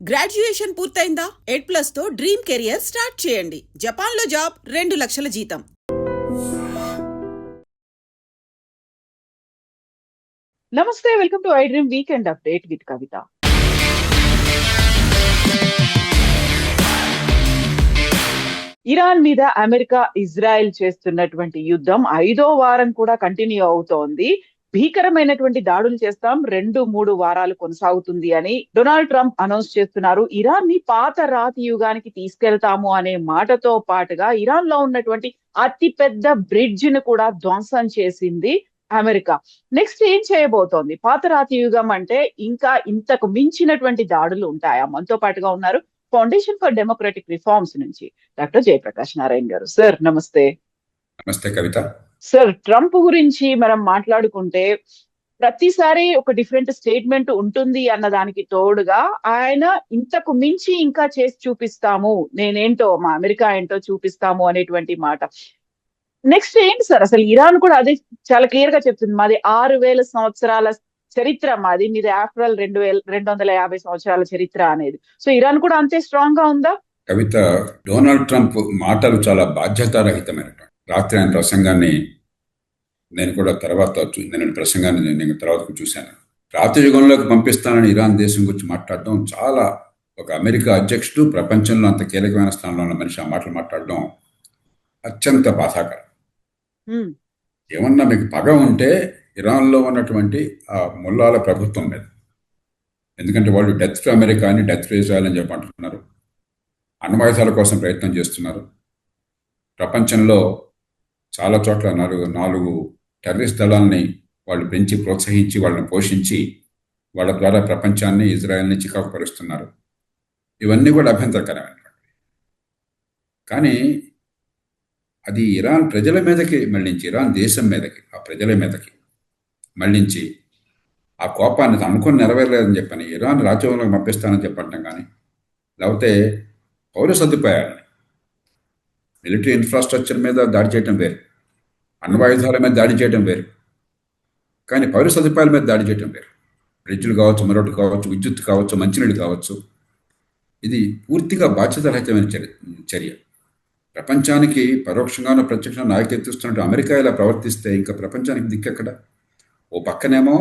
Graduation పూర్తయిందా? ఎడ్+ తో dream career start చేయండి. జపాన్లో జాబ్, 2 లక్షల జీతం. నమస్తే, welcome to I dream weekend update with Kavitha. Iran మీద అమెరికా, ఇజ్రాయెల్ చేస్తున్నటువంటి యుద్ధం 5వ వారం కూడా కంటిన్యూ అవుతోంది. భీకరమైనటువంటి దాడులు చేస్తాం, 2-3 వారాలు కొనసాగుతుంది అని డొనాల్డ్ ట్రంప్ అనౌన్స్ చేస్తున్నారు. ఇరాన్ ని పాత రాతి యుగానికి తీసుకెళ్తాము అనే మాటతో పాటుగా ఇరాన్ లో ఉన్నటువంటి అతి పెద్ద బ్రిడ్జ్ ని కూడా ధ్వంసం చేసింది అమెరికా. నెక్స్ట్ ఏం చేయబోతోంది? పాత రాతి యుగం అంటే ఇంకా ఇంతకు మించినటువంటి దాడులు ఉంటాయా? మనతో పాటుగా ఉన్నారు ఫౌండేషన్ ఫర్ డెమోక్రటిక్ రిఫార్మ్స్ నుంచి డాక్టర్ జయప్రకాష్ నారాయణ గారు. సార్ నమస్తే. నమస్తే కవిత. సార్, ట్రంప్ గురించి మనం మాట్లాడుకుంటే ప్రతిసారి ఒక డిఫరెంట్ స్టేట్మెంట్ ఉంటుంది అన్న దానికి తోడుగా ఆయన ఇంతకు మించి ఇంకా చేసి చూపిస్తాము, నేనేంటో, మా అమెరికా ఏంటో చూపిస్తాము అనేటువంటి మాట. నెక్స్ట్ ఏంటి సార్? అసలు ఇరాన్ కూడా అదే చాలా క్లియర్ గా చెప్తుంది, మాది 6,000 సంవత్సరాల చరిత్ర, మాది మీది ఆఫ్టర్ ఆల్ 2,250 సంవత్సరాల చరిత్ర అనేది. సో ఇరాన్ కూడా అంతే స్ట్రాంగ్ గా ఉందా? కవిత, డొనాల్డ్ ట్రంప్ మాటలు చాలా బాధ్యతారహితమైనటువంటి. రాత్రి ఆయన ప్రసంగాన్ని నేను కూడా నేను తర్వాత చూశాను. రాత్రి యుగంలోకి పంపిస్తానని ఇరాన్ దేశం గురించి మాట్లాడడం చాలా, ఒక అమెరికా అధ్యక్షుడు, ప్రపంచంలో అంత కీలకమైన స్థానంలో ఉన్న మనిషి ఆ మాటలు మాట్లాడడం అత్యంత బాధాకరం. ఏమన్నా మీకు పగ ఉంటే ఇరాన్లో ఉన్నటువంటి ఆ ముల్లాల ప్రభుత్వం మీద, ఎందుకంటే వాళ్ళు డెత్ టు అమెరికా అని, డెత్ టు ఇజ్రాయెల్ అని చెప్పంటున్నారు. అణ్వాయుధాల కోసం ప్రయత్నం చేస్తున్నారు. ప్రపంచంలో చాలా చోట్ల 4 టెర్రరిస్ట్ దళాలని వాళ్ళు పెంచి, ప్రోత్సహించి, వాళ్ళని పోషించి, వాళ్ళ ద్వారా ప్రపంచాన్ని, ఇజ్రాయెల్ని చికాకు పరుస్తున్నారు. ఇవన్నీ కూడా అభ్యంతరకరమైనటువంటి. కానీ అది ఇరాన్ ప్రజల మీదకి మళ్ళించి, ఇరాన్ దేశం మీదకి, ఆ ప్రజల మీదకి మళ్ళించి, ఆ కోపాన్ని అనుకుని నెరవేరలేదని చెప్పని ఇరాన్ రాజ్యాంగంలోకి పంపిస్తానని చెప్పంటాం. కానీ లేకపోతే పౌర సదుపాయాలని, మిలిటరీ ఇన్ఫ్రాస్ట్రక్చర్ మీద దాడి చేయడం వేరు, అణ్వాయుధాల మీద దాడి చేయడం వేరు, కానీ పౌర సదుపాయాల మీద దాడి చేయడం వేరు. బ్రిడ్జ్లు కావచ్చు, మరొకటి కావచ్చు, విద్యుత్ కావచ్చు, మంచినీళ్ళు కావచ్చు. ఇది పూర్తిగా బాధ్యతారహితమైన చర్య. ప్రపంచానికి పరోక్షంగానో ప్రత్యక్షంగా నాయకత్విస్తున్నట్టు అమెరికా ఇలా ప్రవర్తిస్తే ఇంకా ప్రపంచానికి దిక్కెక్కడ? ఓ పక్కనేమో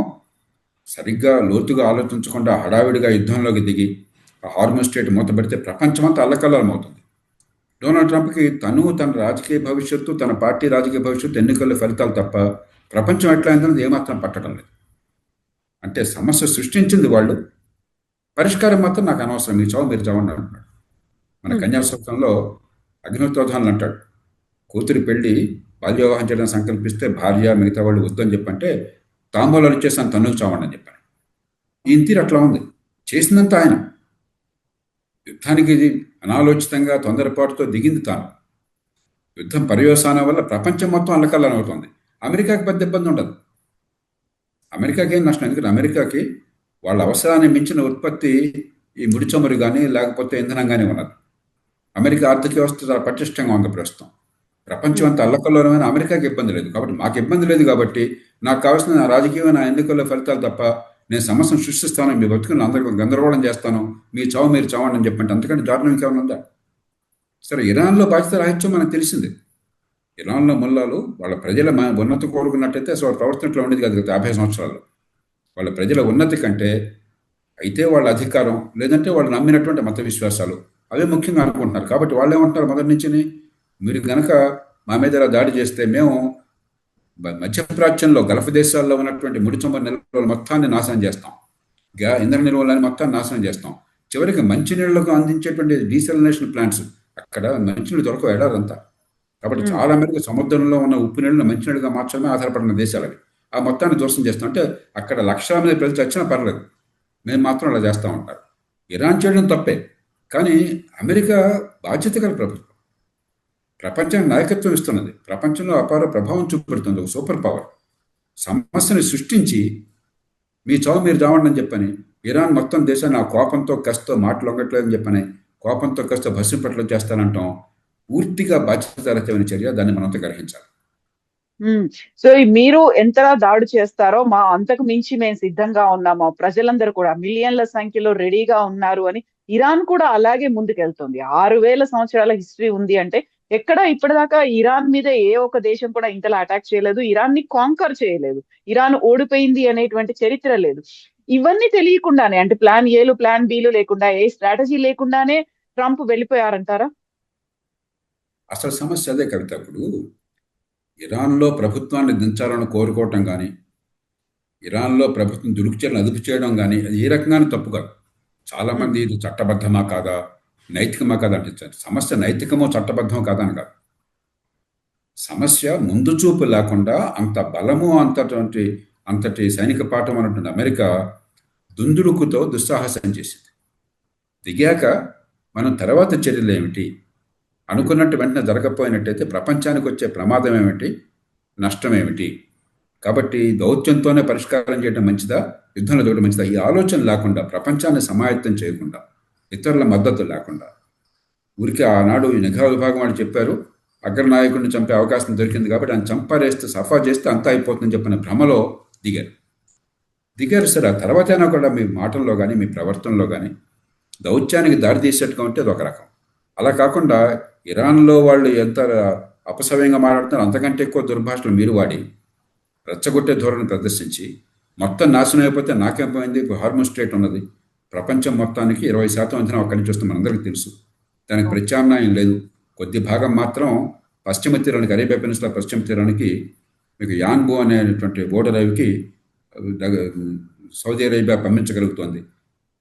సరిగ్గా లోతుగా ఆలోచించకుండా హడావిడిగా యుద్ధంలోకి దిగి ఆ హార్మోన్ స్టేట్ మూతపెడితే ప్రపంచమంతా అల్లకల్లోలం అవుతుంది. డొనాల్డ్ ట్రంప్కి తన రాజకీయ భవిష్యత్తు, తన పార్టీ రాజకీయ భవిష్యత్తు, ఎన్నికల ఫలితాలు తప్ప ప్రపంచం ఎట్లా అయిందన్నది ఏమాత్రం పట్టడం లేదు. అంటే సమస్య సృష్టించింది వాళ్ళు, పరిష్కారం మాత్రం నాకు అనవసరం, మీ చావు మీరు చావండి అంటున్నాడు. మన కన్యాశుల్కంలో అగ్నిహోత్రోధాలను అంటాడు, కూతురి పెళ్లి బాల్య వివాహం చేయడానికి సంకల్పిస్తే భార్య మిగతా వాళ్ళు వద్దని చెప్పంటే తాంబూలాలు ఇచ్చేసాను, తన్నుకు చావండి అని చెప్పాను. ఈయన తీరు అట్లా ఉంది. చేసినంత ఆయన. యుద్ధానికి అనాలోచితంగా, తొందరపాటుతో దిగింది తాను. యుద్ధం పర్యవసానం వల్ల ప్రపంచం మొత్తం అల్లకల్లం అవుతుంది. అమెరికాకి పెద్ద ఇబ్బంది ఉండదు. అమెరికాకి ఏం నష్టం? ఎందుకంటే అమెరికాకి వాళ్ళ అవసరాన్ని మించిన ఉత్పత్తి ఈ ముడి చమురు కానీ, లేకపోతే ఇంధనం కానీ ఉన్నది. అమెరికా ఆర్థిక వ్యవస్థ చాలా పటిష్టంగా ఉంది ప్రస్తుతం. ప్రపంచం అంతా అల్లకల్లోలమైన అమెరికాకి ఇబ్బంది లేదు. కాబట్టి మాకు ఇబ్బంది లేదు. కాబట్టి నాకు కావాల్సిన నా రాజకీయమైన, నా ఎన్నికల ఫలితాలు తప్ప నేను సమస్యను సృష్టిస్తాను, మీ బతుకుని అందరికీ గందరగోళం చేస్తాను, మీ చావు మీరు చావండి అని చెప్పంటే అంతకంటే దారుణం ఇంకేమైనా ఉందా? సరే, ఇరాన్లో బాధ్యత రాహిత్యం మనకు తెలిసింది. ఇరాన్లో ముల్లాలు వాళ్ళ ప్రజల ఉన్నతి కోరుకున్నట్టయితే అసలు వాళ్ళ ప్రవర్తనలో ఉండేది కాదు గత 50 సంవత్సరాలు. వాళ్ళ ప్రజల ఉన్నతి కంటే అయితే వాళ్ళ అధికారం, లేదంటే వాళ్ళు నమ్మినటువంటి మత విశ్వాసాలు అవే ముఖ్యంగా అనుకుంటున్నారు. కాబట్టి వాళ్ళు ఏమంటున్నారు మొదటి నుంచి, మీరు గనక మా మీద ఇలా దాడి చేస్తే మేము మధ్యప్రాచ్యంలో, గల్ఫ్ దేశాల్లో ఉన్నటువంటి ముడి చమురు నిల్వల మొత్తాన్ని నాశనం చేస్తాం, ఇంధన నిల్వలని మొత్తాన్ని నాశనం చేస్తాం, చివరికి మంచినీళ్లకు అందించేటువంటి డీసెలినేషన్ ప్లాంట్స్, అక్కడ మంచినీళ్ళు దొరకవు ఎడారంతా. కాబట్టి చాలా మేరకు సముద్రంలో ఉన్న ఉప్పు నీళ్ళని మంచినీళ్ళుగా మార్చడమే ఆధారపడిన దేశాలు అవి. ఆ మొత్తాన్ని ధ్వంసం చేస్తాం. అంటే అక్కడ లక్షల మంది ప్రజలు చచ్చినా పర్లేదు, మేము మాత్రం అలా చేస్తూ ఉంటారు. ఇరాన్ చేయడం తప్పే, కానీ అమెరికా బాధ్యత గల ప్రభుత్వం, ప్రపంచానికి నాయకత్వం ఇస్తున్నది, ప్రపంచంలో అపార ప్రభావం చూపెడుతుంది, ఒక సూపర్ పవర్. సమస్యని సృష్టించి మీ చావు మీరు చావండి అని చెప్పని ఇరాన్ మొత్తం దేశాన్ని ఆ కోపంతో, కసితో, మాటలొంగట్లేదని చెప్పని కోపంతో, కసితో భస్యం పట్ల చేస్తానంటాం పూర్తిగా బాధ్యతారహితమైన చర్య. దాన్ని మనంతా గ్రహించాలి. సో మీరు ఎంతలా దాడి చేస్తారో మా అంతకు మించి మేము సిద్ధంగా ఉన్నాము, ప్రజలందరూ కూడా మిలియన్ల సంఖ్యలో రెడీగా ఉన్నారు అని ఇరాన్ కూడా అలాగే ముందుకెళ్తుంది. 6,000 సంవత్సరాల హిస్టరీ ఉంది అంటే ఎక్కడ ఇప్పటిదాకా ఇరాన్ మీద ఏ ఒక్క దేశం కూడా ఇంతలా అటాక్ చేయలేదు, ఇరాన్ ని కాంకర్ చేయలేదు, ఇరాన్ ఓడిపోయింది అనేటువంటి చరిత్ర లేదు. ఇవన్నీ తెలియకుండానే, అంటే ప్లాన్ ఏలు ప్లాన్ బీలు లేకుండా, ఏ స్ట్రాటజీ లేకుండానే ట్రంప్ వెళ్ళిపోయారంటారా? అసలు సమస్య అదే కవిత. ఇప్పుడు ఇరాన్లో ప్రభుత్వాన్ని దించాలని కోరుకోవటం కానీ, ఇరాన్లో ప్రభుత్వం దుడుకుచర్యలను అదుపు చేయడం కానీ అది ఏ రకంగానూ తప్పు కాదు. చాలామంది ఇది చట్టబద్ధమా కాదా, నైతికమా కాదా అంటే సమస్య నైతికమో చట్టబద్ధమో కాదని కాదు. సమస్య ముందు చూపు లేకుండా అంత బలము అంతటి సైనిక పాఠం అన్నటువంటి అమెరికా దుందుడుకుతో దుస్సాహసం చేసింది. దిగాక మనం తర్వాత చర్యలు ఏమిటి, అనుకున్నట్టు వెంటనే జరగకపోయినట్టయితే ప్రపంచానికి వచ్చే ప్రమాదం ఏమిటి, నష్టం ఏమిటి, కాబట్టి దౌత్యంతోనే పరిష్కారం చేయడం మంచిదా, యుద్ధంలో దిగడం మంచిదా, ఈ ఆలోచన లేకుండా, ప్రపంచాన్ని సమాయత్తం చేయకుండా, ఇతరుల మద్దతు లేకుండా, ఊరికి ఆనాడు ఈ నిఘా విభాగం వాళ్ళు చెప్పారు అగ్రనాయకుడిని చంపే అవకాశం దొరికింది కాబట్టి ఆయన చంపారేస్తే సఫా చేస్తే అంతా అయిపోతుందని చెప్పిన భ్రమలో దిగారు. సరే, ఆ తర్వాతైనా కూడా మీ మాటల్లో కానీ మీ ప్రవర్తనలో కానీ దౌత్యానికి దారి తీసేట్టుగా ఉంటే అది ఒక రకం. అలా కాకుండా ఇరాన్లో వాళ్ళు ఎంత అపసవ్యంగా మాట్లాడుతున్నారు, అంతకంటే ఎక్కువ దుర్భాషలు మీరు వాడి రెచ్చగొట్టే ధోరణి ప్రదర్శించి మొత్తం నాశనం అయిపోతే నాకేం పోయింది, హార్మోన్ స్టేట్ ఉన్నది, ప్రపంచం మొత్తానికి 20% ఇంధనం అక్కడి నుంచి వస్తే మనందరికీ తెలుసు, దానికి ప్రత్యామ్నాయం లేదు. కొద్ది భాగం మాత్రం పశ్చిమ తీరానికి, అరేబియా పెనిన్సులా పశ్చిమ తీరానికి మీకు యాన్బో అనేటువంటి బోర్డర్ అవికి సౌదీ అరేబియా పంపించగలుగుతోంది.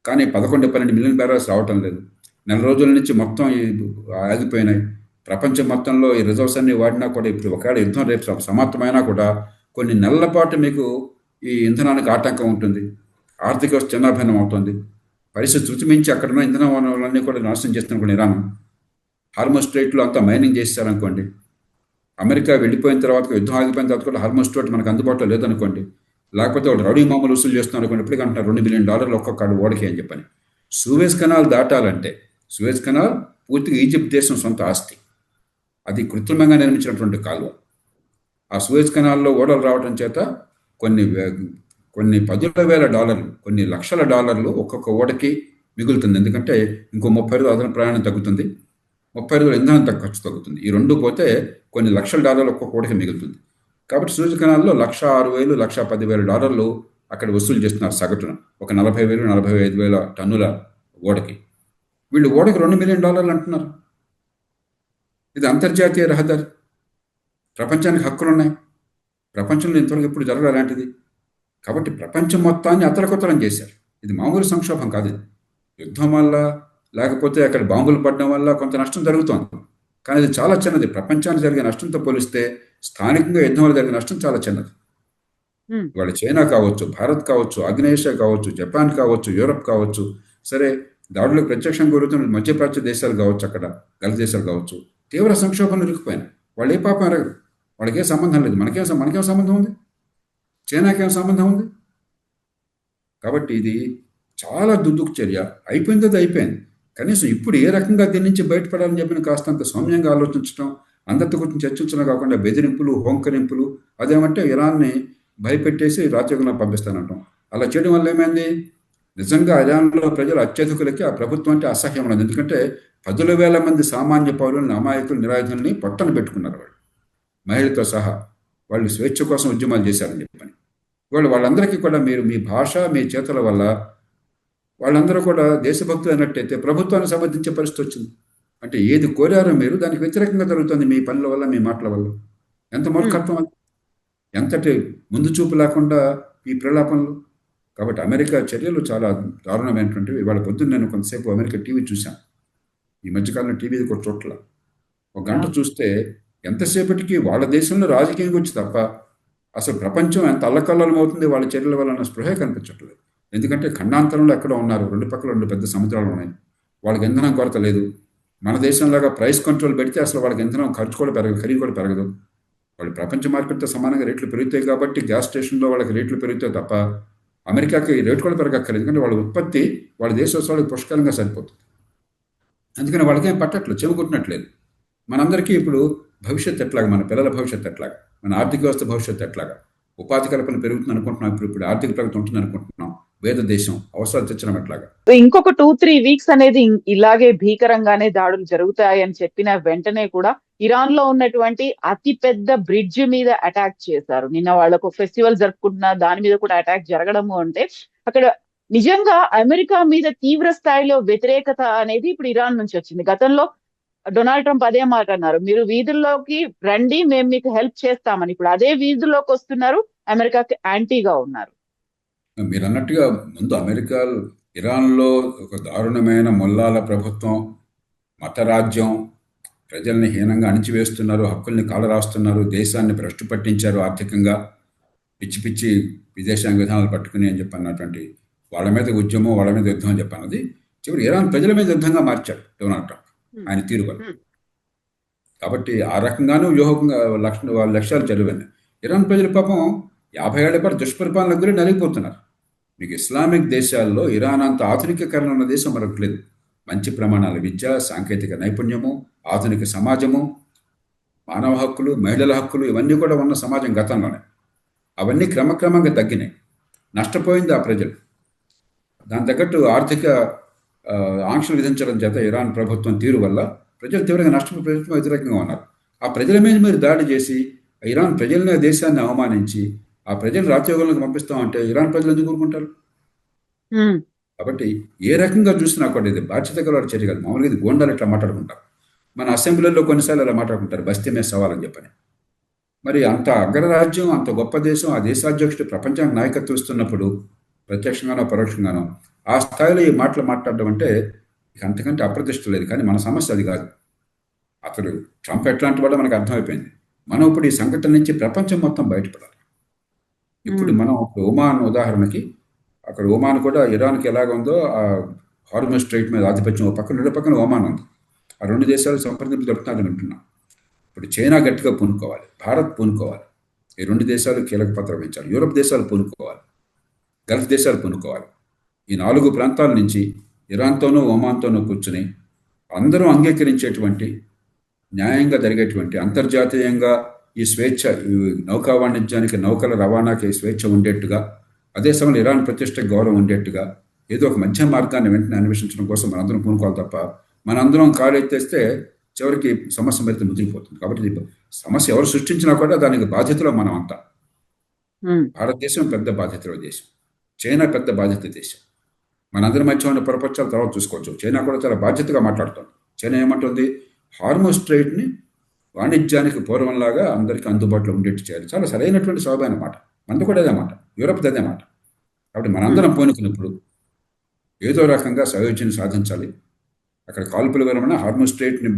కానీ 11-12 మిలియన్ బ్యారల్స్ రావటం లేదు. నెల రోజుల నుంచి మొత్తం ఆగిపోయినాయి. ప్రపంచం మొత్తంలో ఈ రిజర్వ్స్ అన్ని వాడినా కూడా ఇప్పుడు ఒకవేళ యుద్ధం రేపు సమాప్తమైనా కూడా కొన్ని నెలల పాటు మీకు ఈ ఇంధనానికి ఆటంకం ఉంటుంది, ఆర్థిక వ్యవస్థ చిన్నాభిన్నం అవుతుంది. పరిస్థితి శృతి మించి అక్కడున్న ఇంధన వనరులన్నీ కూడా నాశనం చేస్తున్న ఇరాన్ హార్మోన్ స్ట్రైట్లో అంతా మైనింగ్ చేశారనుకోండి, అమెరికా వెళ్ళిపోయిన తర్వాత, యుద్ధం ఆగిపోయిన తర్వాత కూడా హార్మోన్ స్ట్రైట్ మనకు అందుబాటులో లేదనుకోండి, లేకపోతే వాళ్ళు రౌడీ మామూలు వసూలు చేస్తున్నారు అనుకోండి, ఇప్పటికీ అంటున్నారు $2 బిలియన్ ఒక్కొక్క ఓడికి అని చెప్పని. సూయజ్ కెనాల్ దాటాలంటే, సూయజ్ కెనాల్ పూర్తిగా ఈజిప్ట్ దేశం సొంత ఆస్తి, అది కృత్రిమంగా నిర్మించినటువంటి కాలువ. ఆ సూయజ్ కెనాల్లో ఓడలు రావడం చేత కొన్ని $10,000, కొన్ని లక్షల డాలర్లు ఒక్కొక్క ఓడకి మిగులుతుంది. ఎందుకంటే ఇంకో 30 రోజులు అదన ప్రయాణం తగ్గుతుంది, 30 రోజులు ఇంధనం ఖర్చు తగ్గుతుంది. ఈ రెండు పోతే కొన్ని లక్షల డాలర్లు ఒక్కొక్క ఓడకి మిగులుతుంది. కాబట్టి సూయజ్ కెనాల్లో $1,06,000, $1,10,000 అక్కడ వసూలు చేస్తున్నారు సగటున, ఒక 40,000, 45,000 టన్నుల ఓడకి. వీళ్ళు ఓడకి $2 మిలియన్ అంటున్నారు. ఇది అంతర్జాతీయ రహదారి, ప్రపంచానికి హక్కులున్నాయి, ప్రపంచంలో ఇంతవరకు ఎప్పుడు జరగదు అలాంటిది. కాబట్టి ప్రపంచం మొత్తాన్ని అతలకొతలం చేశారు. ఇది మామూలు సంక్షోభం కాదు. యుద్ధం వల్ల లేకపోతే అక్కడ బాంబులు పడడం వల్ల కొంత నష్టం జరుగుతోంది, కానీ ఇది చాలా చిన్నది. ప్రపంచానికి జరిగే నష్టంతో పోలిస్తే స్థానికంగా యుద్ధం వల్ల జరిగే నష్టం చాలా చిన్నది. ఇవాళ చైనా కావచ్చు, భారత్ కావచ్చు, ఆగ్నేయేషియా కావచ్చు, జపాన్ కావచ్చు, యూరప్ కావచ్చు, సరే దాడులకు ప్రత్యక్షంగా గురవుతున్న మధ్యప్రాచ్య దేశాలు కావచ్చు, అక్కడ గల్ఫ్ దేశాలు కావచ్చు, తీవ్ర సంక్షోభంలో ఇరుక్కుపోయినాయి. వాళ్ళు ఏ పాపం ఎరగరు, వాళ్ళకేం సంబంధం లేదు. మనకేం సంబంధం ఉంది, చైనాకేం సంబంధం ఉంది. కాబట్టి ఇది చాలా దుద్దుకు చర్య. అయిపోయింది, అది అయిపోయింది. కనీసం ఇప్పుడు ఏ రకంగా దీని నుంచి బయటపడాలని చెప్పిన కాస్తంత సౌమ్యంగా ఆలోచించడం, అందరితో గురించి చర్చించడం కాకుండా బెదిరింపులు, హోంకరింపులు, అదేమంటే ఇరాన్ని భయపెట్టేసి రాజ్యాంగంలో పంపిస్తానంటాం. అలా చేయడం వల్ల ఏమైంది, నిజంగా ఇరాన్లో ప్రజలు అత్యధికులకి ఆ ప్రభుత్వం అంటే అసహ్యం ఉన్నది. ఎందుకంటే 10,000 మంది సామాన్య పౌరులను, అమాయకులు, నిరాయుధుల్ని పొట్టను పెట్టుకున్నారు వాళ్ళు, మహిళలతో సహా. వాళ్ళు స్వేచ్ఛ కోసం ఉద్యమాలు చేశారని చెప్పని. వాళ్ళందరికీ కూడా మీరు మీ భాష, మీ చేతుల వల్ల వాళ్ళందరూ కూడా దేశభక్తులు అన్నట్టయితే ప్రభుత్వాన్ని సమర్థించే పరిస్థితి వచ్చింది. అంటే ఏది కోరారో మీరు దానికి వ్యతిరేకంగా జరుగుతుంది మీ పనుల వల్ల, మీ మాటల వల్ల. ఎంత మూర్ఖత్వం, ఎంతటి ముందు చూపు లేకుండా ఈ ప్రలాపనలు. కాబట్టి అమెరికా చర్యలు చాలా దారుణమైనటువంటివి. ఇవాళ పొద్దున్న నేను కొంతసేపు అమెరికా టీవీ చూశాను. ఈ మధ్యకాలంలో టీవీ ఒక చోట్ల ఒక గంట చూస్తే ఎంతసేపటికి వాళ్ళ దేశంలో రాజకీయం గురించి తప్ప అసలు ప్రపంచం ఎంత అల్లకల్లం అవుతుంది వాళ్ళ చర్యల వల్ల అన్న స్పృహే కనిపించట్లేదు. ఎందుకంటే ఖండాంతరంలో ఎక్కడో ఉన్నారు, రెండు పక్కల 2 పెద్ద సముద్రాలు ఉన్నాయి, వాళ్ళకి ఇంధనం కొరత లేదు. మన దేశంలాగా ప్రైస్ కంట్రోల్ పెడితే అసలు వాళ్ళకి ఇంధనం ఖర్చు కూడా పెరగదు, ఖరీదు కూడా పెరగదు. వాళ్ళు ప్రపంచ మార్కెట్తో సమానంగా రేట్లు పెరుగుతాయి కాబట్టి గ్యాస్ స్టేషన్లో వాళ్ళకి రేట్లు పెరుగుతాయి తప్ప అమెరికాకి రేటు కూడా పెరగక్కర్లేదు. ఎందుకంటే వాళ్ళ ఉత్పత్తి వాళ్ళ దేశోత్సవాలకు పుష్కలంగా సరిపోతుంది. అందుకని వాళ్ళకేం పట్టట్లేదు, చెవుకుంటున్నట్లేదు. మనందరికీ ఇప్పుడు భవిష్యత్తు ఎట్లాగా, మన పిల్లల భవిష్యత్తు ఎట్లాగా, మన ఆర్థిక వ్యవస్థ భవిష్యత్తు ఎట్లాగా, ఉపాధి కల్పన పెరుగుతుంది అనుకుంటున్నాం, ఇప్పుడు ఆర్థిక ప్రగతి ఉంటుంది అనుకుంటున్నాం, వేద దేశం అవసరాలు తెచ్చడం ఎట్లాగా. ఇంకొక 2-3 వీక్స్ అనేది ఇలాగే భీకరంగానే దాడులు జరుగుతాయి అని చెప్పిన వెంటనే కూడా ఇరాన్ లో ఉన్నటువంటి అతి పెద్ద బ్రిడ్జ్ మీద అటాక్ చేశారు. నిన్న వాళ్ళకు ఫెస్టివల్ జరుపుకుంటున్న దాని మీద కూడా అటాక్ జరగడము అంటే అక్కడ నిజంగా అమెరికా మీద తీవ్ర స్థాయిలో వ్యతిరేకత అనేది ఇప్పుడు ఇరాన్ నుంచి వచ్చింది. గతంలో డొనాల్డ్ ట్రంప్ అదే మాట అన్నారు, మీరు వీధుల్లోకి రండి, మేము మీకు హెల్ప్ చేస్తామని. ఇప్పుడు అదే వీధుల్లోకి వస్తున్నారు, అమెరికాకి యాంటీగా ఉన్నారు. మీరు అన్నట్టుగా ముందు అమెరికా ఇరాన్లో ఒక దారుణమైన మొల్లాల ప్రభుత్వం, మతరాజ్యం, ప్రజల్ని హీనంగా అణిచివేస్తున్నారు, హక్కుల్ని కాలరాస్తున్నారు, దేశాన్ని భ్రష్టు పట్టించారు ఆర్థికంగా, పిచ్చి పిచ్చి విదేశాంగ విధానాలు పట్టుకుని అని చెప్పి అన్నటువంటి వాళ్ళ మీద ఉద్యమం, వాళ్ళ మీద యుద్ధం అని చెప్పన్నది చివరి ఇరాన్ ప్రజల మీద యుద్ధంగా మార్చాడు డొనాల్డ్ ట్రంప్ ఆయన తీరు వల్ల. కాబట్టి ఆ రకంగానూ వ్యూహంగా వాళ్ళ లక్ష్యాలు చదివాయి. ఇరాన్ ప్రజల పాపం 50 ఏళ్ల పాటు దుష్పరిపాలన గురి నలిగిపోతున్నారు. మీకు ఇస్లామిక్ దేశాల్లో ఇరాన్ అంత ఆధునికీకరణ ఉన్న దేశం మరొకటి లేదు. మంచి ప్రమాణాల విద్య, సాంకేతిక నైపుణ్యము, ఆధునిక సమాజము, మానవ హక్కులు, మహిళల హక్కులు ఇవన్నీ కూడా ఉన్న సమాజం గతంలోనే. అవన్నీ క్రమక్రమంగా తగ్గినాయి, నష్టపోయింది ఆ ప్రజలు. దాని తగ్గట్టు ఆర్థిక ఆంక్షలు విధించడం చేత ఇరాన్ ప్రభుత్వం తీరు వల్ల ప్రజలు తీవ్రంగా నష్టపోయి ప్రభుత్వం వ్యతిరేకంగా ఉన్నారు. ఆ ప్రజల మీద మీరు దాడి చేసి ఇరాన్ ప్రజల్ని, దేశాన్ని అవమానించి ఆ ప్రజలు రాజ్యాంగంలోకి పంపిస్తామంటే ఇరాన్ ప్రజలు ఎందుకు ఊరుకుంటారు? కాబట్టి ఏ రకంగా చూసినా కూడా ఇది బాధ్యత గల చర్య కాదు. మామూలుగా ఇది గోండాలు ఇట్లా మాట్లాడుకుంటారు. మన అసెంబ్లీలో కొన్నిసార్లు అలా మాట్లాడుకుంటారు, బస్తీ మీద సవాలని చెప్పని. మరి అంత అగ్రరాజ్యం, అంత గొప్ప దేశం, ఆ దేశాధ్యక్షుడు ప్రపంచానికి నాయకత్వం ఇస్తున్నప్పుడు ప్రత్యక్షంగానో పరోక్షంగానో ఆ స్థాయిలో ఈ మాటలు మాట్లాడడం అంటే ఇక అంతకంటే అప్రతిష్ట లేదు. కానీ మన సమస్య అది కాదు. అతడు ట్రంప్ ఎట్లాంటి వాడో మనకు అర్థమైపోయింది. మనం ఇప్పుడు ఈ సంఘటన నుంచి ప్రపంచం మొత్తం బయటపడాలి. ఇప్పుడు మనం ఒమాన్ ఉదాహరణకి, అక్కడ ఒమాన్ కూడా ఇరాన్కి ఎలాగ ఉందో ఆ హార్మజ్ స్ట్రైట్ మీద ఆధిపత్యం రెండు పక్కన ఒమాన్ ఉంది. ఆ రెండు దేశాలు సంప్రదింపులు జరుపుతున్నారని అంటున్నాం. ఇప్పుడు చైనా గట్టిగా పూనుకోవాలి, భారత్ పూనుకోవాలి, ఈ రెండు దేశాలు కీలక పాత్ర వహించాలి, యూరప్ దేశాలు పూనుకోవాలి, గల్ఫ్ దేశాలు పూనుకోవాలి. ఈ 4 ప్రాంతాల నుంచి ఇరాన్తోనూ ఒమాన్తోనూ కూర్చుని అందరూ అంగీకరించేటువంటి, న్యాయంగా జరిగేటువంటి, అంతర్జాతీయంగా ఈ స్వేచ్ఛ, ఈ నౌకా వాణిజ్యానికి, నౌకల రవాణాకి స్వేచ్ఛ ఉండేట్టుగా, అదే సమయంలో ఇరాన్ ప్రతిష్ట గౌరవం ఉండేట్టుగా ఏదో ఒక మధ్య మార్గాన్ని వెంటనే అన్వేషించడం కోసం మనందరం పూనుకోవాలి తప్ప మనందరం కాలు ఎత్తేస్తే చివరికి సమస్య మరింత ముదిరిపోతుంది. కాబట్టి సమస్య ఎవరు సృష్టించినా కూడా దానికి బాధ్యతలో మనం అంతా. భారతదేశం పెద్ద బాధ్యతలో దేశం, చైనా పెద్ద బాధ్యత దేశం. మనందరి మధ్య ఉన్న ప్రపంచాలు తర్వాత చూసుకోవచ్చు. చైనా కూడా చాలా బాధ్యతగా మాట్లాడుతుంది. చైనా ఏమంటుంది, హార్మోజ్ స్ట్రైట్ని వాణిజ్యానికి పూర్వంలాగా అందరికీ అందుబాటులో ఉండేట్టు చేయాలి. చాలా సరైనటువంటి సౌభైన మాట. మనది కూడా అదే మాట, యూరప్ అదే మాట. కాబట్టి మనందరం పోనుకున్నప్పుడు ఏదో రకంగా సయోధ్యని సాధించాలి. అక్కడ కాల్పుల విరమణ, హార్మోజ్ స్ట్రైట్ని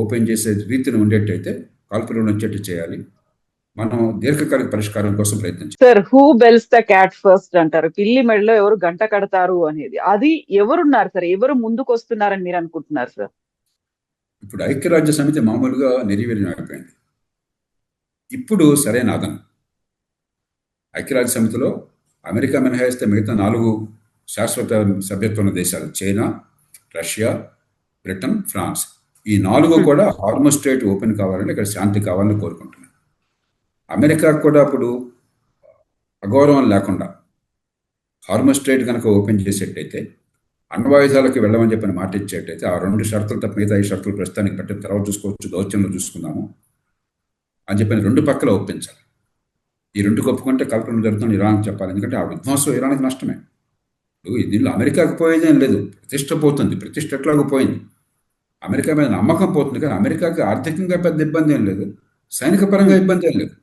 ఓపెన్ చేసే రీతిని ఉండేట్టయితే కాల్పులు వచ్చేట్టు చేయాలి. మనం దీర్ఘకాలిక పరిష్కారం కోసం ప్రయత్నించాలి. Sir, who bells the cat first అంటారు. పిల్లి మెడలో ఎవరు గంట కడతారు అనేది, అది ఎవరున్నారు సార్? ఎవరు ముందుకు వస్తున్నారని మీరు అనుకుంటున్నారు సార్? ఇప్పుడు ఐక్యరాజ్య సమితి మామూలుగా నిర్వీర్యం అయిపోయింది. ఇప్పుడు సరైన ఆదరణ ఐక్యరాజ్య సమితిలో అమెరికా మినహాయిస్తే మిగతా 4 శాశ్వత సభ్యత్వ ఉన్న దేశాలు, చైనా, రష్యా, బ్రిటన్, ఫ్రాన్స్, ఈ 4 కూడా హార్మోజ్ స్ట్రైట్ ఓపెన్ కావాలని, ఇక్కడ శాంతి కావాలని కోరుకుంటున్నాయి. అమెరికాకు కూడా అప్పుడు అగౌరవం లేకుండా హార్మోజ్ స్ట్రైట్ కనుక ఓపెన్ చేసేటైతే, అణ్వాయుధాలకు వెళ్ళమని చెప్పిన మాట ఇచ్చేటైతే, ఆ 2 షరతులు తప్ప మిగతా 5 షరతులు ప్రస్తుతానికి పెట్టిన తర్వాత చూసుకోవచ్చు, దౌత్యంలో చూసుకుందాము అని చెప్పిన 2 పక్కల ఒప్పించాలి. ఈ 2 ఒప్పుకుంటే కల్పన జరుగుతుంది ఇరాన్ చెప్పాలి. ఎందుకంటే ఆ విధ్వంసం ఇరాన్కి నష్టమే. దీనిలో అమెరికాకు పోయేదేం లేదు, ప్రతిష్ట పోతుంది. ప్రతిష్ట ఎట్లాగో పోయింది, అమెరికా మీద నమ్మకం పోతుంది. కానీ అమెరికాకి ఆర్థికంగా పెద్ద ఇబ్బంది ఏం లేదు, సైనిక పరంగా ఇబ్బంది ఏం లేదు.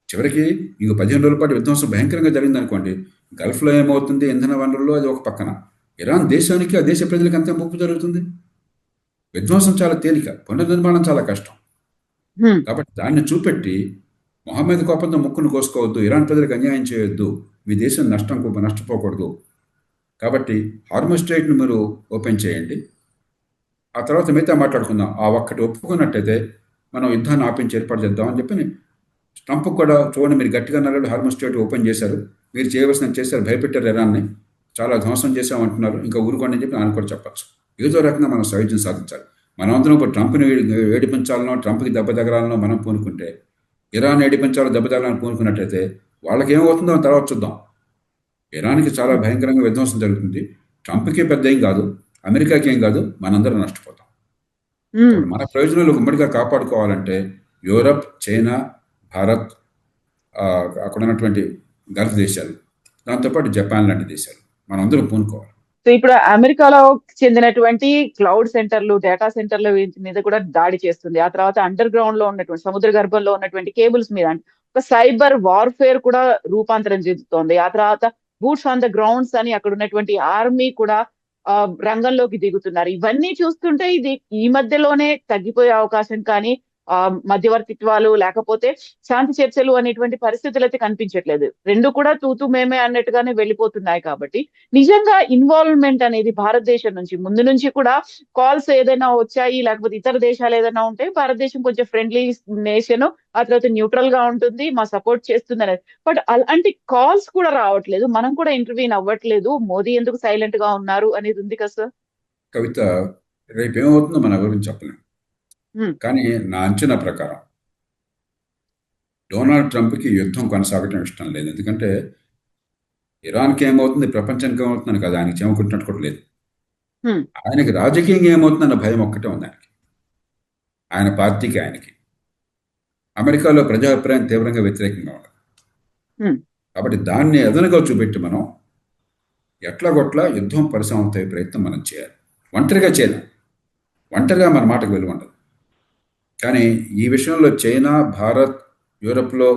చివరికి ఇంకో 15 రోజుల పాటు విధ్వంసం భయంకరంగా జరిగింది అనుకోండి, గల్ఫ్లో ఏమవుతుంది, ఇంధన వనరుల్లో అది ఒక పక్కన, ఇరాన్ దేశానికి, ఆ దేశ ప్రజలకు అంత ముప్పు జరుగుతుంది. విధ్వంసం చాలా తేలిక, పునర్నిర్మాణం చాలా కష్టం. కాబట్టి దాన్ని చూపెట్టి మొహమ్మద్ కోపంతో ముక్కును కోసుకోవద్దు, ఇరాన్ ప్రజలకు అన్యాయం చేయొద్దు, మీ దేశం నష్టపోకూడదు. కాబట్టి హార్మోజ్ స్ట్రైట్ను మీరు ఓపెన్ చేయండి, ఆ తర్వాత మిగతా మాట్లాడుకుందాం. ఆ ఒక్కటి ఒప్పుకున్నట్టయితే మనం యుద్ధాన్ని ఆపించి ఏర్పాటు చేద్దామని చెప్పి ట్రంప్ కూడా, చూడండి మీరు గట్టిగా నల్లడు హార్మోజ్ స్ట్రైట్ ఓపెన్ చేశారు, మీరు చేయవలసిన చేశారు, భయపెట్టారు ఇరాన్ని, చాలా ధ్వంసం చేశామంటున్నారు, ఇంకా ఊరుకోండి అని చెప్పి ఆయన కూడా చెప్పచ్చు. ఏదో రకంగా మనం సౌజ్యం సాధించాలి. మనమందరం ఇప్పుడు ట్రంప్ని ఏడిపించాలనో, ట్రంప్కి దెబ్బ తగలాలనో మనం పూనుకుంటే, ఇరాన్ ఏడిపించాలో దెబ్బ తగలాలని పూనుకున్నట్టయితే వాళ్ళకి ఏమవుతుందో తర్వాత చూద్దాం. ఇరాన్కి చాలా భయంకరంగా విధ్వంసం జరుగుతుంది. ట్రంప్కి పెద్ద ఏం కాదు, అమెరికాకి ఏం కాదు, మనందరం నష్టపోతాం. కాబట్టి మన ప్రయోజనాలు ఉమ్మడిగా కాపాడుకోవాలంటే యూరప్, చైనా, భారత్, అక్కడ ఉన్నటువంటి గల్ఫ్ దేశాలు, దాంతోపాటు జపాన్ లాంటి దేశాలు మనందరం పూనుకోవాలి. సో ఇప్పుడు అమెరికాలో చెందినటువంటి క్లౌడ్ సెంటర్లు, డేటా సెంటర్ల మీద కూడా దాడి చేస్తుంది. ఆ తర్వాత అండర్ గ్రౌండ్ లో ఉన్నటువంటి సముద్ర గర్భంలో ఉన్నటువంటి కేబుల్స్ మీద ఒక సైబర్ వార్ఫేర్ కూడా రూపాంతరం చెందుతోంది. ఆ తర్వాత బూట్స్ ఆన్ ద గ్రౌండ్స్ అని అక్కడ ఉన్నటువంటి ఆర్మీ కూడా రంగంలోకి దిగుతున్నారు. ఇవన్నీ చూస్తుంటే ఇది ఈ మధ్యలోనే తగ్గిపోయే అవకాశం కానీ మధ్యవర్తిత్వాలు లేకపోతే శాంతి చర్చలు అనేటువంటి పరిస్థితులు అయితే కనిపించట్లేదు. రెండు కూడా తూతూ మేమే అన్నట్టుగానే వెళ్ళిపోతున్నాయి. కాబట్టి నిజంగా ఇన్వాల్వ్మెంట్ అనేది భారతదేశం నుంచి ముందు నుంచి కూడా కాల్స్ ఏదైనా వచ్చాయి, లేకపోతే ఇతర దేశాలు ఏదైనా ఉంటే భారతదేశం కొంచెం ఫ్రెండ్లీ నేషన్, ఆ తర్వాత న్యూట్రల్ గా ఉంటుంది, మా సపోర్ట్ చేస్తుంది అనేది. బట్ అలాంటి కాల్స్ కూడా రావట్లేదు, మనం కూడా ఇంటర్వ్యూన్ అవ్వట్లేదు, మోదీ ఎందుకు సైలెంట్ గా ఉన్నారు అనేది ఉంది కదా సార్. కవిత, రేపు ఏమవుతుందో మన గురించి చెప్పలేం. కానీ నా అంచనా ప్రకారం డొనాల్డ్ ట్రంప్కి యుద్ధం కొనసాగటం ఇష్టం లేదు. ఎందుకంటే ఇరాన్కి ఏమవుతుంది, ప్రపంచానికి ఏమవుతుందని కదా ఆయనకి చెమకుంటున్నట్టు కూడా లేదు. ఆయనకి రాజకీయంగా ఏమవుతుందన్న భయం ఒక్కటే ఉంది ఆయనకి, ఆయన పార్టీకి, ఆయనకి. అమెరికాలో ప్రజాభిప్రాయం తీవ్రంగా వ్యతిరేకంగా ఉండదు. కాబట్టి దాన్ని అదనుగా చూపెట్టి మనం ఎట్లాగొట్లా యుద్ధం పరిసమాప్తయ్యే ప్రయత్నం మనం చేయాలి. ఒంటరిగా చేయలేం, ఒంటరిగా మన మాటకు విలువ ఉండదు. కానీ ఈ విషయంలో చైనా, భారత్, యూరప్లో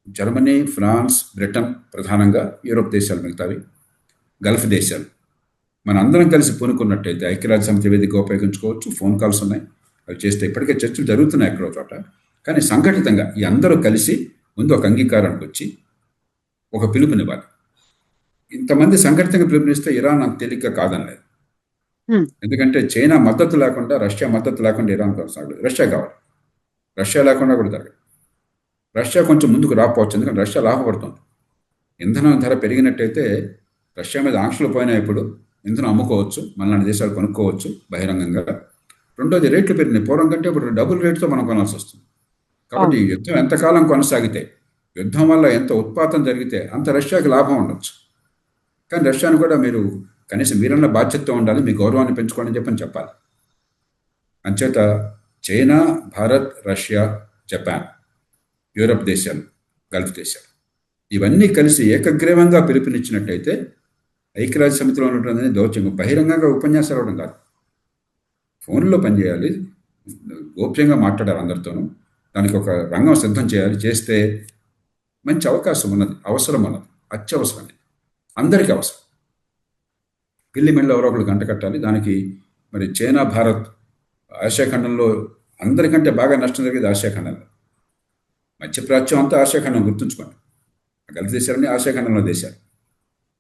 జర్మనీ, ఫ్రాన్స్, బ్రిటన్, ప్రధానంగా యూరోప్ దేశాలు, మిగతావి గల్ఫ్ దేశాలు, మన అందరం కలిసి పూనుకున్నట్టయితే ఐక్యరాజ్య సమితి వేదిక ఉపయోగించుకోవచ్చు. ఫోన్ కాల్స్ ఉన్నాయి, అవి చేస్తే ఇప్పటికే చర్చలు జరుగుతున్నాయి ఎక్కడో చోట. కానీ సంఘటితంగా ఈ అందరూ కలిసి ముందు ఒక అంగీకారానికి వచ్చి ఒక పిలుపునివ్వాలి. ఇంతమంది సంఘటితంగా పిలుపునిస్తే ఇరాన్ అంత తేలిగ్గా కాదనలేదు. ఎందుకంటే చైనా మద్దతు లేకుండా, రష్యా మద్దతు లేకుండా ఇరాన్ కొనసాగదు. రష్యా కావాలి, రష్యా లేకుండా కూడా జరగదు. రష్యా కొంచెం ముందుకు రాకపోవచ్చు, ఎందుకంటే రష్యా లాభపడుతుంది. ఇంధనం ధర పెరిగినట్టయితే రష్యా మీద ఆంక్షలు పోయినా ఇప్పుడు ఇంధనం అమ్ముకోవచ్చు, మనలాంటి దేశాలు కొనుక్కోవచ్చు బహిరంగంగా. రెండోది, రేట్లు పెరిగినాయి, పూర్వం కంటే ఇప్పుడు డబుల్ రేట్తో మనం కొనాల్సి వస్తుంది. కాబట్టి యుద్ధం ఎంతకాలం కొనసాగితే, యుద్ధం వల్ల ఎంత ఉత్పాతం జరిగితే అంత రష్యాకి లాభం ఉండొచ్చు. కానీ రష్యాను కూడా మీరు కనీసం మీరన్న బాధ్యతతో ఉండాలి, మీ గౌరవాన్ని పెంచుకోవాలని చెప్పాలి. అంచేత China, Bharat, Russia, Japan, Europe దేశాలు, గల్ఫ్ దేశాలు ఇవన్నీ కలిసి ఏకగ్రీవంగా పిలుపునిచ్చినట్టయితే ఐక్యరాజ్య సమితిలో ఉన్నటువంటి దౌత్యంగా బహిరంగంగా ఉపన్యాసాలు ఇవ్వడం కాదు, ఫోన్లో పనిచేయాలి, గోప్యంగా మాట్లాడాలి అందరితోనూ. దానికి ఒక రంగం సిద్ధం చేయాలి. చేస్తే మంచి అవకాశం ఉన్నది, అవసరం ఉన్నది, అత్యవసరం, అందరికీ అవసరం. పిల్లి మెళ్ళలో ఎవరో ఒకరు గంట కట్టాలి. దానికి మరి చైనా, భారత్, ఆసియా ఖండంలో అందరికంటే బాగా నష్టం జరిగేది ఆసియా ఖండంలో. మధ్యప్రాచ్యం అంతా ఆసియా ఖండం, గుర్తుంచుకోండి. గల్ఫ్ దేశాలని ఆసియా ఖండంలో దేశాలు.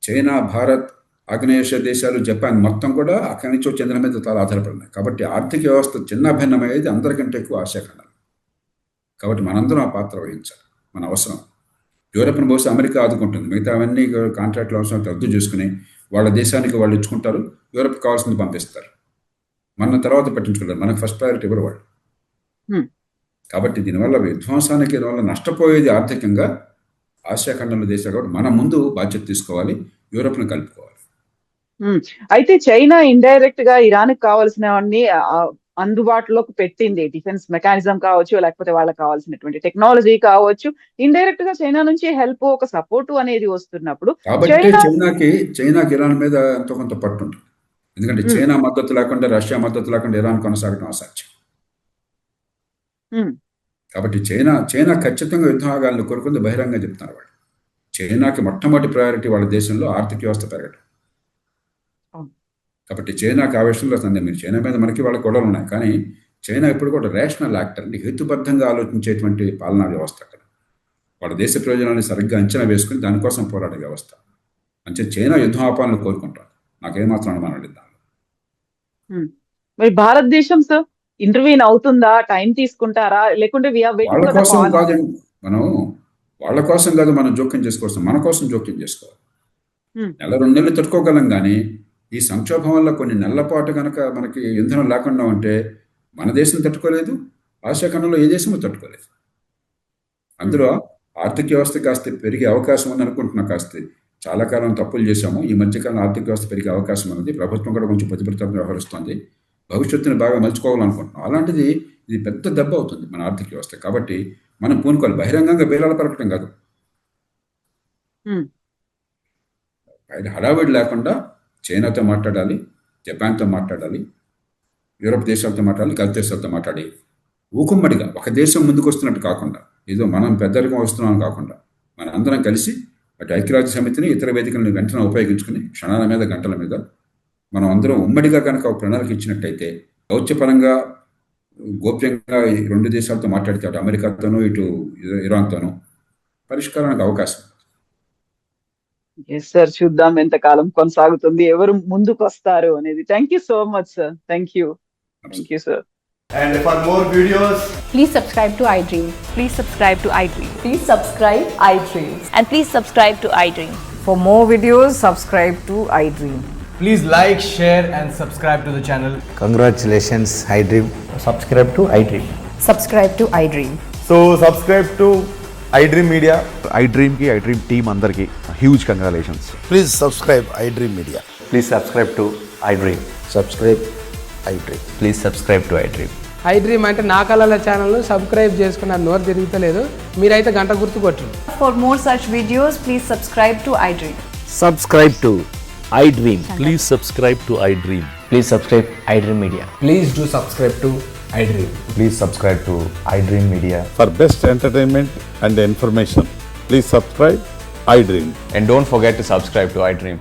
చైనా, భారత్, ఆగ్నేయేషియా దేశాలు, జపాన్ మొత్తం కూడా అక్కడి నుంచి చెందిన మీద చాలా ఆధారపడినాయి. కాబట్టి ఆర్థిక వ్యవస్థ చిన్న భిన్నమయ్యేది అందరికంటే ఎక్కువ ఆసియా ఖండం. కాబట్టి మనందరం ఆ పాత్ర వహించాలి, మన అవసరం. యూరప్ను బహుశా అమెరికా ఆదుకుంటుంది, మిగతా అవన్నీ కాంట్రాక్టుల అవసరం రద్దు చేసుకుని వాళ్ళ దేశానికి వాళ్ళు ఇచ్చుకుంటారు, యూరప్ కావాల్సింది పంపిస్తారు. మన తర్వాత పట్టించుకుంటారు, మనకు ఫస్ట్ ప్రయారిటీ ఇవ్వరు వాళ్ళు. కాబట్టి దీనివల్ల విధ్వంసానికి, దీనివల్ల నష్టపోయేది ఆర్థికంగా ఆసియా ఖండంలో దేశాలు. కాబట్టి మనం ముందు బాధ్యత తీసుకోవాలి, యూరప్ను కలుపుకోవాలి. అయితే చైనా ఇండైరెక్ట్ గా ఇరాన్ కావాల్సినవన్నీ అందుబాటులోకి పెట్టింది. డిఫెన్స్ మెకానిజం కావచ్చు, లేకపోతే వాళ్ళకి కావాల్సినటువంటి టెక్నాలజీ కావచ్చు, ఇండైరెక్ట్ గా చైనా నుంచి హెల్ప్, ఒక సపోర్ట్ అనేది వస్తున్నప్పుడు కాబట్టి చైనాకి ఇరాన్ మీద ఎంతో కొంత పట్టు ఉంటుంది. ఎందుకంటే చైనా మద్దతు లేకుండా, రష్యా మద్దతు లేకుండా ఇరాన్ కొనసాగడం అసాధ్యం. కాబట్టి చైనా ఖచ్చితంగా యుద్ధం ఆగాలని కోరుకుంది, బహిరంగంగా చెప్తున్నారు వాళ్ళు. చైనాకి మొట్టమొదటి ప్రయారిటీ వాళ్ళ దేశంలో ఆర్థిక వ్యవస్థ పెరగడం. కాబట్టి చైనాకి ఆ విషయంలో మీరు చైనా మీద మనకి వాళ్ళ గొడవలు ఉన్నాయి. కానీ చైనా ఇప్పుడు కూడా రేషనల్ యాక్టర్, హేతుబద్ధంగా ఆలోచించేటువంటి పాలనా వ్యవస్థ అక్కడ. వాళ్ళ దేశ ప్రయోజనాన్ని సరిగ్గా అంచనా వేసుకుని దానికోసం పోరాడే వ్యవస్థ. అంటే చైనా యుద్ధం ఆపాలని కోరుకుంటారు, నాకేమాత్రం అనుమానం లేదు దానిలో. మరి భారతదేశం సార్ ఇంటర్వ్యూన్ అవుతుందా, టైం తీసుకుంటారా, లేకుంటే వాళ్ళ కోసం కాదు మనం జోక్యం చేసుకోవచ్చు, మన కోసం జోక్యం చేసుకోవాలి. నెల 2 నెలలు తట్టుకోగలం. కానీ ఈ సంక్షోభం వల్ల కొన్ని నెలల పాటు కనుక మనకి ఇంధనం లేకుండా ఉంటే మన దేశం తట్టుకోలేదు, ఆసియా ఖండంలో ఏ దేశమో తట్టుకోలేదు. అందులో ఆర్థిక వ్యవస్థ కాస్త పెరిగే అవకాశం ఉంది అనుకుంటున్నా, కాస్త చాలా కాలం తప్పులు చేశాము. ఈ మధ్యకాలం ఆర్థిక వ్యవస్థ పెరిగే అవకాశం ఉన్నది. ప్రభుత్వం కూడా కొంచెం ప్రతిభటనగా వ్యవహరిస్తుంది. భవిష్యత్తుని బాగా మలుచుకోవాలనుకుంటున్నాం. అలాంటిది ఇది పెద్ద దెబ్బ అవుతుంది మన ఆర్థిక వ్యవస్థ. కాబట్టి మనం పూనుకోవాలి. బహిరంగంగా బేరాలు పలకటం కాదు, హడావిడి లేకుండా చైనాతో మాట్లాడాలి, జపాన్తో మాట్లాడాలి, యూరోప్ దేశాలతో మాట్లాడాలి, గల్ఫ్ దేశాలతో మాట్లాడి ఊకుమ్మడిగా ఒక దేశం ముందుకు వస్తున్నట్టు కాకుండా, ఏదో మనం పెద్దరికం వస్తున్నాం కాకుండా, మన అందరం కలిసి అటు ఐక్యరాజ్య సమితిని ఇతర వేదికలను వెంటనే ఉపయోగించుకుని క్షణాల మీద గంటల మీద మనం అందరం ఉమ్మడిగా కనుక ఒక ప్రణాళిక ఇచ్చినట్టయితే దౌత్యపరంగా గోప్యంగా ఈ రెండు దేశాలతో మాట్లాడితే అటు అమెరికాతోనూ ఇటు ఇరాన్తోనూ పరిష్కారానికి అవకాశం. ఎస్ సార్, చూద్దాం ఎంతకాలం కొనసాగుతుంది, ఎవరు ముందుకు వస్తారు అనేది. Thank you so much sir. Thank you sir. And for more videos, Please subscribe to iDream. Please subscribe to iDream. Please subscribe iDream. And please subscribe to iDream. For more videos, subscribe to iDream. please like, share and subscribe to the channel. Congratulations, iDream. Subscribe to iDream. Subscribe to iDream. So subscribe to iDream Media. iDream ki iDream team andarki huge congratulations. Please subscribe iDream Media. Please subscribe to iDream. Subscribe iDream. Please subscribe to iDream. iDream అంటే నా కళల ఛానల్ను subscribe చేసుకున్న నోరు తిరుగుతలేదు, మీరైతే గంట గుర్తు కొట్టండి. For more such videos, please subscribe to iDream. Subscribe to iDream. Please subscribe to iDream. Please subscribe iDream Media. Please do subscribe to iDream. Please subscribe to iDream Media. For best entertainment and information, please subscribe iDream. And don't forget to subscribe to iDream.